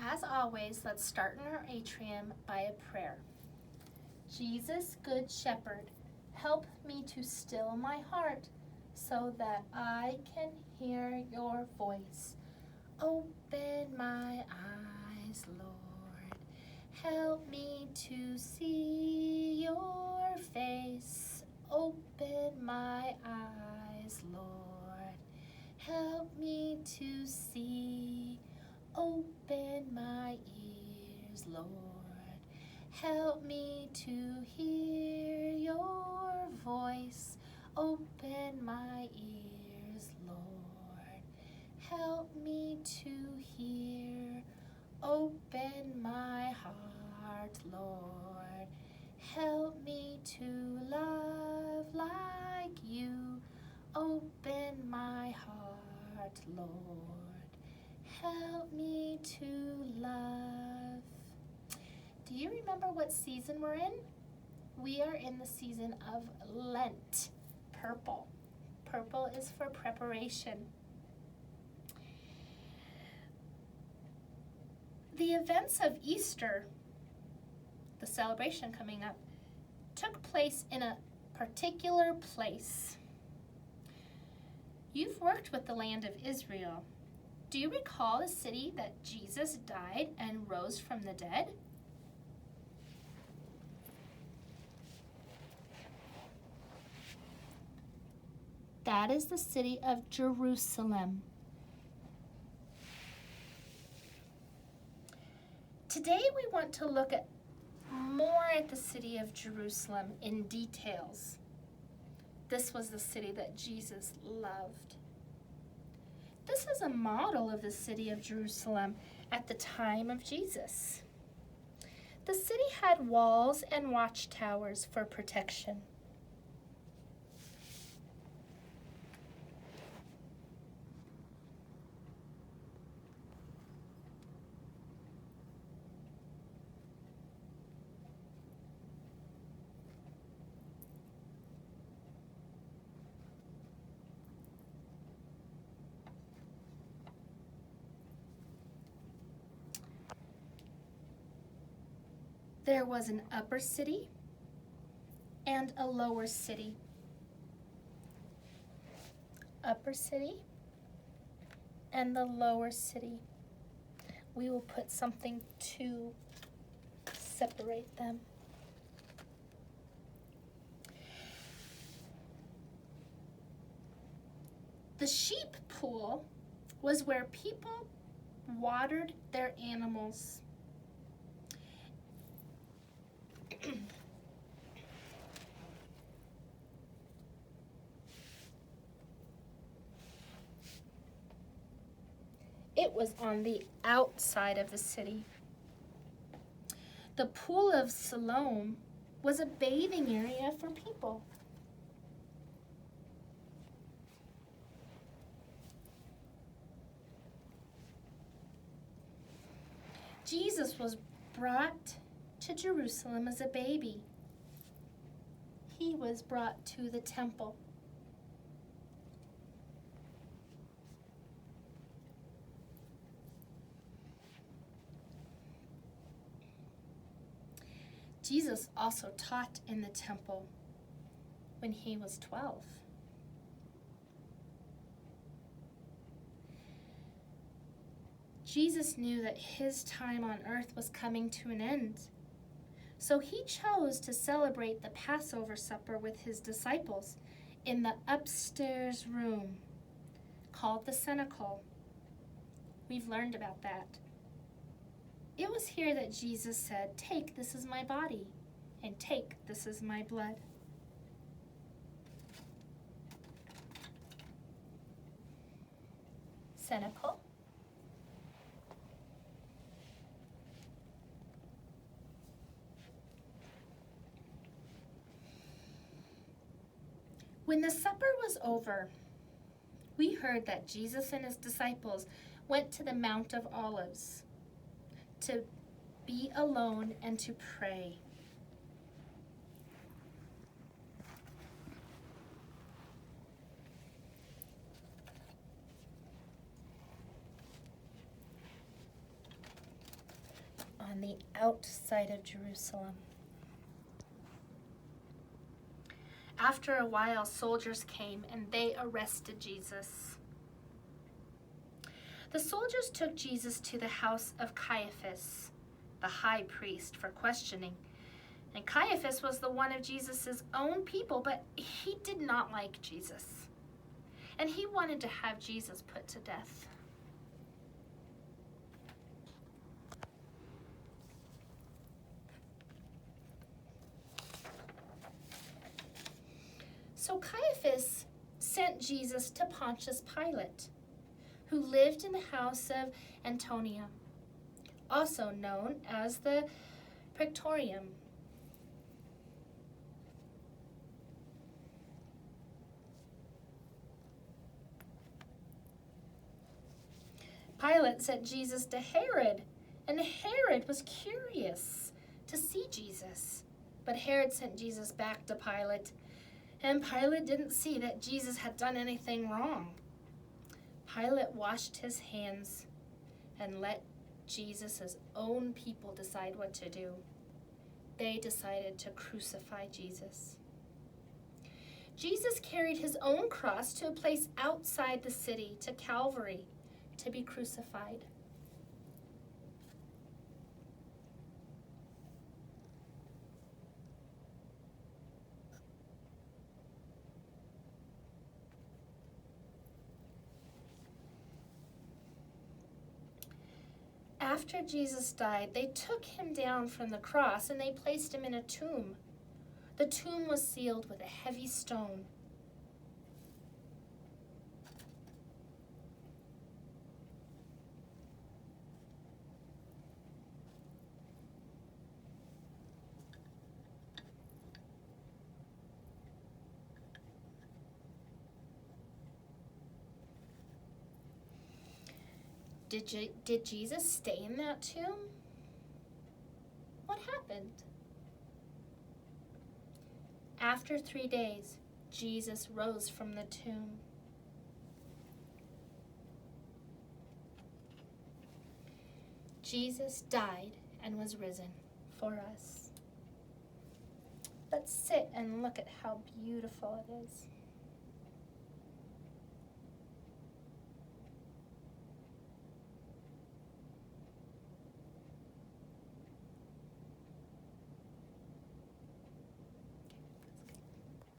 As always, let's start in our atrium by a prayer. Jesus, Good Shepherd, help me to still my heart so that I can hear your voice. Open my eyes, Lord. Help me to see your face. Open my eyes, Lord. Help me to see. Open my ears, Lord. Help me to hear your voice. Open my ears, Lord. Help me to hear. Open my heart, Lord. Help me to love like you. Open my heart, Lord. Help me to love. Do you remember what season we're in? We are in the season of Lent, purple. Purple is for preparation. The events of Easter, the celebration coming up, took place in a particular place. You've worked with the land of Israel. Do you recall the city that Jesus died and rose from the dead? That is the city of Jerusalem. Today we want to look more at the city of Jerusalem in details. This was the city that Jesus loved. This is a model of the city of Jerusalem at the time of Jesus. The city had walls and watchtowers for protection. There was an upper city and a lower city. Upper city and the lower city. We will put something to separate them. The sheep pool was where people watered their animals. It was on the outside of the city. The pool of Siloam was a bathing area for people. Jesus was brought to Jerusalem as a baby. He was brought to the temple. Jesus also taught in the temple when he was 12. Jesus knew that his time on earth was coming to an end. So he chose to celebrate the Passover supper with his disciples in the upstairs room called the cenacle. We've learned about that. It was here that Jesus said, "Take, this is my body, and take, this is my blood." Cenacle. When the supper was over, we heard that Jesus and his disciples went to the Mount of Olives to be alone and to pray. on the outside of Jerusalem. After a while, soldiers came and they arrested Jesus. The soldiers took Jesus to the house of Caiaphas, the high priest, for questioning. And Caiaphas was the one of Jesus' own people, but he did not like Jesus. And he wanted to have Jesus put to death. So Caiaphas sent Jesus to Pontius Pilate, who lived in the house of Atrium, also known as the Praetorium. Pilate sent Jesus to Herod, and Herod was curious to see Jesus. But Herod sent Jesus back to Pilate, and Pilate didn't see that Jesus had done anything wrong. Pilate washed his hands and let Jesus' own people decide what to do. They decided to crucify Jesus. Jesus carried his own cross to a place outside the city, to Calvary, to be crucified. After Jesus died, they took him down from the cross and they placed him in a tomb. The tomb was sealed with a heavy stone. Did Jesus stay in that tomb? What happened? After 3 days, Jesus rose from the tomb. Jesus died and was risen for us. Let's sit and look at how beautiful it is.